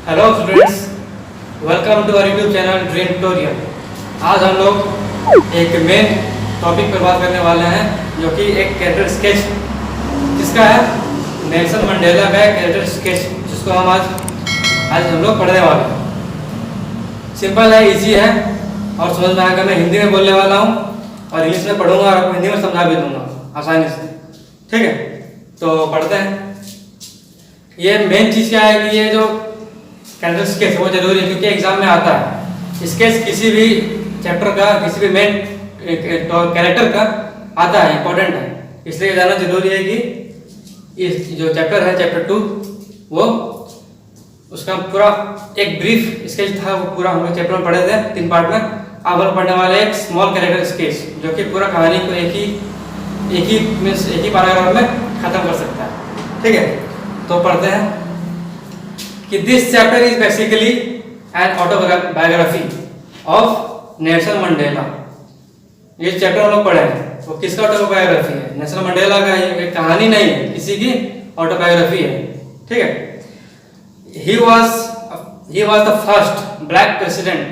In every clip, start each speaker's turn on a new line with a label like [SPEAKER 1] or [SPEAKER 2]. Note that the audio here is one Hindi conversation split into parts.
[SPEAKER 1] Hello students, welcome to our YouTube channel dream tutorial. आज हम लोग एक मेन टॉपिक पर बात करने वाले हैं जो कि एक कैरेक्टर स्केच जिसका है नेल्सन मंडेला का कैरेक्टर स्केच, जिसको हम आज हम लोग पढ़ने वाले हैं। सिंपल है, इजी है और समझ में आएगा। मैं हिंदी में बोलने वाला हूँ और इंग्लिश में पढ़ूंगा और आपको हिंदी में समझा भी दूंगा आसानी से। ठीक है, तो पढ़ते हैं। ये मेन चीज़ क्या है कि ये जो कैरेक्टर स्केच वो जरूरी है क्योंकि एग्जाम में आता है। स्केच किसी भी चैप्टर का, किसी भी मेन कैरेक्टर का आता है, इंपॉर्टेंट है, इसलिए जानना जरूरी है कि इस जो चैप्टर है चैप्टर 2 वो उसका पूरा एक ब्रीफ स्केच था, वो पूरा हम लोग चैप्टर में पढ़े थे 3 पार्ट में। अब हम पढ़ने वाले एक स्मॉल कैरेक्टर स्केच जो कि पूरा कहानी को एक ही पैराग्राफ में खत्म कर सकता है। ठीक है, तो पढ़ते हैं कि this chapter is basically an autobiography of Nelson Mandela. ये चैप्टर हम लोग पढ़े हैं, वो किसका ऑटोबायोग्राफी है? नेल्सन मंडेला का। ये कहानी नहीं है, किसी की ऑटोबायोग्राफी है। ठीक है, he was the first black president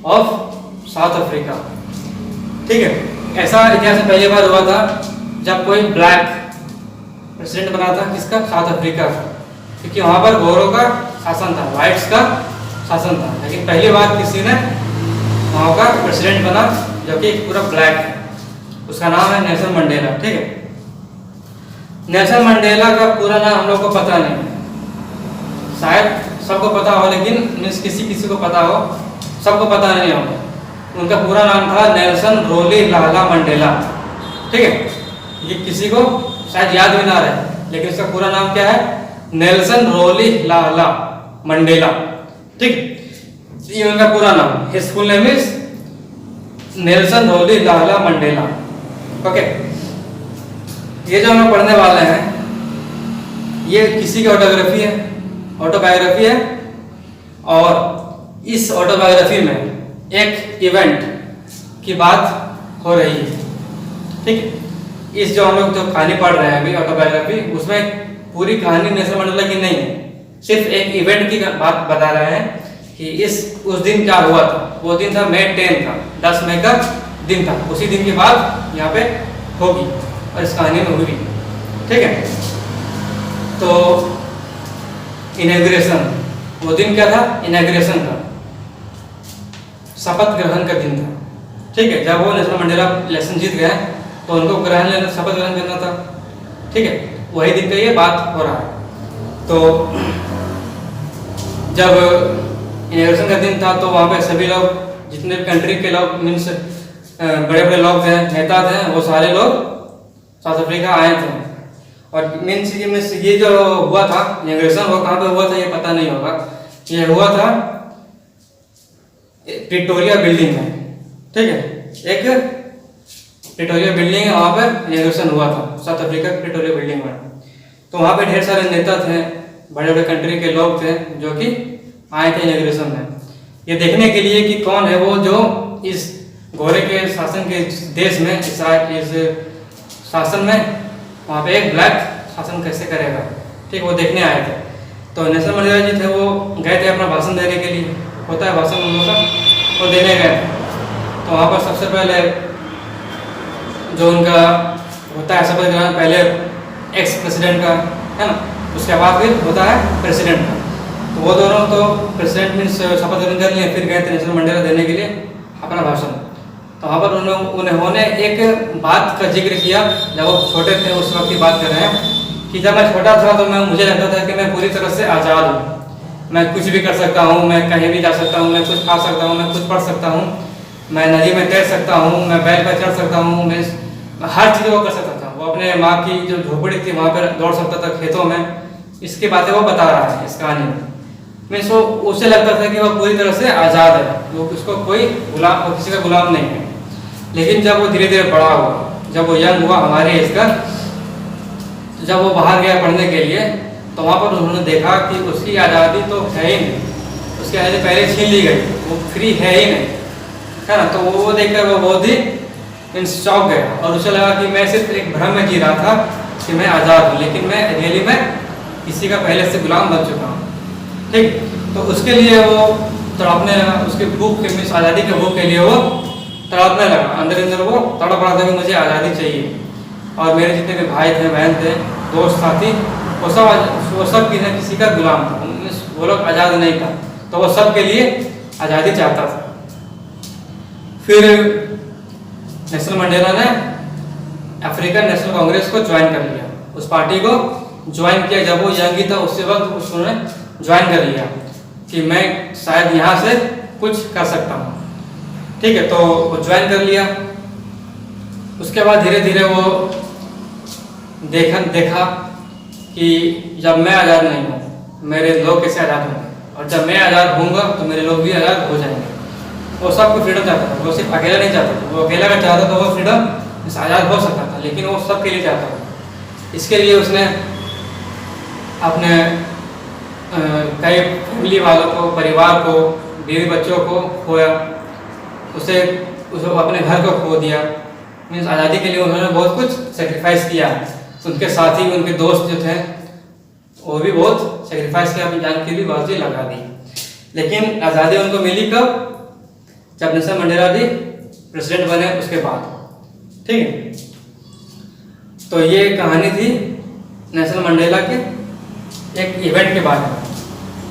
[SPEAKER 1] of south Africa. ठीक है, ऐसा इतिहास में पहली बार हुआ था जब कोई ब्लैक प्रेसिडेंट बना था, किसका? साउथ अफ्रीका का, क्योंकि वहां पर गोरों का शासन था, व्हाइट्स का शासन था। लेकिन पहली बार किसी ने वहां का प्रेसिडेंट बना जो कि पूरा ब्लैक है, उसका नाम है नेल्सन मंडेला। ठीक है, नेल्सन मंडेला का पूरा नाम हम लोग को पता नहीं है, शायद सबको पता हो, लेकिन मीन्स किसी को पता हो, सबको पता नहीं होगा। उनका पूरा नाम था नेल्सन रोली लाला मंडेला। ठीक है, ये किसी को शायद याद भी ना रहे, लेकिन इसका पूरा नाम क्या है? Nelson Rolihlahla Mandela. ठीक, ये उनका पूरा नाम। His full name is Nelson Rolihlahla Mandela. Okay, ये जो हम पढ़ने वाले हैं ये किसी की ऑटोबायोग्राफी है और इस ऑटोबायोग्राफी में एक इवेंट की बात हो रही है। ठीक है, इस जो हम लोग जो कहानी पढ़ रहे हैं अभी ऑटोबायोग्राफी, उसमें पूरी कहानी नेल्सन मंडेला की नहीं है, सिर्फ एक इवेंट की बात बता रहे हैं कि उस दिन क्या हुआ था। वो दिन था मई 10 था, 10 मई का दिन था। उसी दिन की बात यहाँ पे होगी और इस कहानी में हुई। ठीक है, तो इनॉग्रेशन, वो दिन क्या था? इनॉग्रेशन का, शपथ ग्रहण का दिन था। ठीक है, जब वो नेल्सन मंडेला इलेक्शन जीत गए तो उनको शपथ ग्रहण करना था। ठीक है, वही दिन का ये बात हो रहा है। तो जब इनॉग्रेशन का दिन था तो वहाँ पे सभी लोग, जितने भी कंट्री के लोग, मीन्स बड़े बड़े लोग थे, नेता थे, वो सारे लोग साउथ अफ्रीका आए थे। और मीन्स ये जो हुआ था इनॉग्रेशन, वो कहाँ पे हुआ था ये पता नहीं होगा। ये हुआ था प्रिटोरिया बिल्डिंग में। ठीक है, एक प्रिटोरिया बिल्डिंग है, वहाँ पर इनॉग्रेशन हुआ था साउथ अफ्रीका की प्रिटोरिया बिल्डिंग में। तो वहाँ पे ढेर सारे नेता थे, बड़े बड़े कंट्री के लोग थे जो कि आए थे इनॉग्रेशन में, ये देखने के लिए कि कौन है वो जो इस गोरे के शासन के देश में, इस शासन में वहाँ पे एक ब्लैक शासन कैसे करेगा। ठीक, वो देखने आए थे। तो नेल्सन मंडेला जी थे, वो गए थे अपना भाषण देने के लिए, होता है भाषण उन लोगों का, वो देने गए थे। तो वहाँ पर सबसे पहले जो उनका होता है शपथ ग्रहण, पहले एक्स प्रेसिडेंट का है ना, उसके बाद फिर होता है प्रेसिडेंट का। तो वो दोनों तो प्रेसिडेंट मीन्स शपथ ग्रहण कर लिए, फिर गए थे नेल्सन मंडेला देने के लिए अपना भाषण। तो वहाँ पर उन्होंने एक बात का जिक्र किया, जब वो छोटे थे उस वक्त की बात कर रहे हैं कि जब मैं छोटा था तो मुझे लगता था कि मैं पूरी तरह से आज़ाद हूँ, मैं कुछ भी कर सकता हूँ, मैं कहीं भी जा सकता हूँ, मैं कुछ खा सकता हूँ, मैं कुछ पढ़ सकता हूँ, मैं नदी में तैर सकता हूँ, मैं बैल पर चढ़ सकता हूँ, मैं हर चीज़ वो कर सकता था। वो अपने माँ की जो झोपड़ी थी वहाँ पर दौड़ सकता था खेतों में। इसकी बातें वो बता रहा है इस कहानी में। मीन्स वो उसे लगता था कि वो पूरी तरह से आज़ाद है, वो उसको कोई गुलाम, किसी का गुलाम नहीं है। लेकिन जब वो धीरे धीरे बड़ा हुआ, जब वो यंग हुआ हमारे एज का, तो जब वो बाहर गया पढ़ने के लिए, तो वहाँ पर उन्होंने देखा कि उसकी आज़ादी तो है ही नहीं, उसकी आज़ादी पहले छीन ली गई, वो फ्री है ही नहीं, है ना। तो वो देखकर वो बहुत ही मीन्स चौंक गया और उसे लगा कि मैं सिर्फ एक भ्रम में जी रहा था कि मैं आज़ाद हूँ, लेकिन मैं रियली में किसी का पहले से गुलाम बन चुका हूँ। ठीक, तो उसके लिए वो तड़पने लगा, उसके भूख के मीन्स आज़ादी के भूख के लिए वो तड़पने लगा, अंदर अंदर वो तड़प रहा था कि मुझे आज़ादी चाहिए। और मेरे जितने भी भाई थे, बहन थे, दोस्त साथी, वो सब किसी का गुलाम था, वो लोग आज़ाद नहीं था, तो वो सब के लिए आज़ादी चाहता था। फिर नेल्सन मंडेला ने अफ्रीकन नेशनल कांग्रेस को ज्वाइन कर लिया, उस पार्टी को ज्वाइन किया। जब वो यंग ही था उसी वक्त उसने ज्वाइन कर लिया कि मैं शायद यहाँ से कुछ कर सकता हूँ, ठीक है। तो वो ज्वाइन कर लिया। उसके बाद धीरे धीरे वो देखा कि जब मैं आज़ाद नहीं हूँ मेरे लोग कैसे आज़ाद होंगे, और जब मैं आज़ाद होऊंगा तो मेरे लोग भी आज़ाद हो जाएंगे। वो सबको फ्रीडम चाहता था, वो सिर्फ अकेला नहीं चाहता था। वो अकेला अगर चाहता तो वो फ्रीडम आज़ाद हो सकता था, लेकिन वो सबके लिए चाहता था। इसके लिए उसने अपने कई फैमिली वालों को, परिवार को, बीवी बच्चों को खोया, उसे अपने घर को खो दिया। मीन्स आज़ादी के लिए उन्होंने बहुत कुछ सेक्रीफाइस किया। उनके साथी, उनके दोस्त जो थे वो भी बहुत सेक्रीफाइस किया, अपनी जान की भी बाजी लगा दी। लेकिन आज़ादी उनको मिली कब? जब नेल्सन मंडेला जी प्रेसिडेंट बने उसके बाद, ठीक है। तो ये कहानी थी नेल्सन मंडेला के एक इवेंट के बारे में।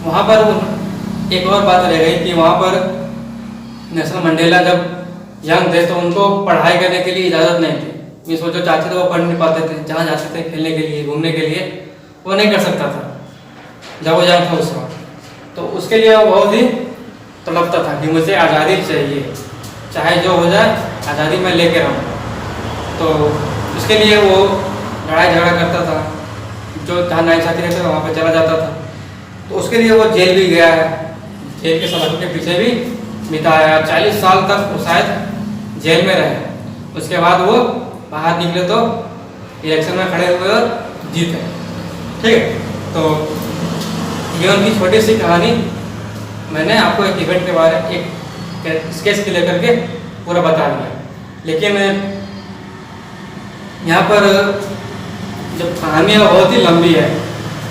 [SPEAKER 1] वहाँ पर एक और बात रह गई कि वहाँ पर नेल्सन मंडेला जब यंग थे तो उनको पढ़ाई करने के लिए इजाज़त नहीं थी। मीन्स वो जो चाहते थे वो पढ़ नहीं पाते थे, जहाँ जाते थे खेलने के लिए, घूमने के लिए, वो नहीं कर सकता था जब वो यंग था उस वक्त। तो उसके लिए वो बहुत ही तड़पता था कि मुझे आज़ादी चाहिए, चाहे जो हो जाए आज़ादी मैं लेके रहूँगा। तो उसके लिए वो लड़ाई झगड़ा करता था, जो जहाँ नाइंसाफ़ी रहता था वहाँ पर चला जाता था। तो उसके लिए वो जेल भी गया है, जेल के सलाखों के पीछे भी बिताया। 40 साल तक वो शायद जेल में रहे। उसके बाद वो बाहर निकले तो इलेक्शन में खड़े हुए और जीते, ठीक है। तो ये उनकी छोटी सी कहानी मैंने आपको एक इवेंट के बारे में एक स्केच के लेकर के पूरा बता दिया। लेकिन यहाँ पर जो कहानी है बहुत ही लंबी है,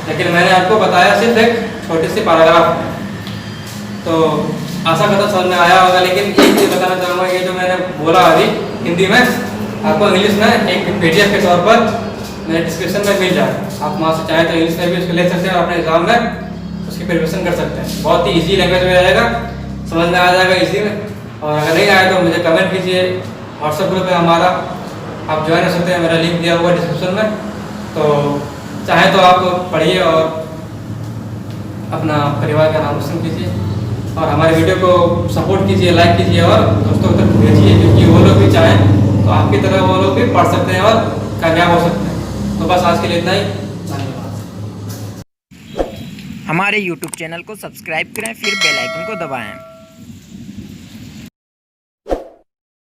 [SPEAKER 1] लेकिन मैंने आपको बताया सिर्फ एक छोटी सी पैराग्राफ है। तो आशा करता समझ में आया होगा। लेकिन एक चीज़ बताना चाहूँगा, ये जो मैंने बोला अभी हिंदी में, आपको इंग्लिश में एक PDF के तौर पर मेरे डिस्क्रिप्शन में मिल जाए। आप वहाँ से चाहें तो इंग्लिश में भी उसको ले सकते हैं और अपने एग्जाम में उसकी प्रिपरेशन कर सकते हैं। बहुत ही ईजी लैंग्वेज में रहेगा, समझ में आ जाएगा इजी में। और अगर नहीं आए तो मुझे कमेंट कीजिए। व्हाट्सएप ग्रुप है हमारा, आप ज्वाइन कर सकते हैं, मेरा लिंक दिया हुआ डिस्क्रिप्शन में। तो चाहे तो आप पढ़िए और अपना परिवार का नाम रोशन कीजिए, और हमारे वीडियो को सपोर्ट कीजिए, लाइक कीजिए और दोस्तों तक भेजिए, क्योंकि वो लोग भी चाहें तो आपकी तरह वो लोग भी पढ़ सकते हैं और कामयाब हो सकते हैं। तो बस आज के लिए इतना ही, धन्यवाद।
[SPEAKER 2] हमारे YouTube चैनल को सब्सक्राइब करें, फिर बेल आइकन को दबाएं।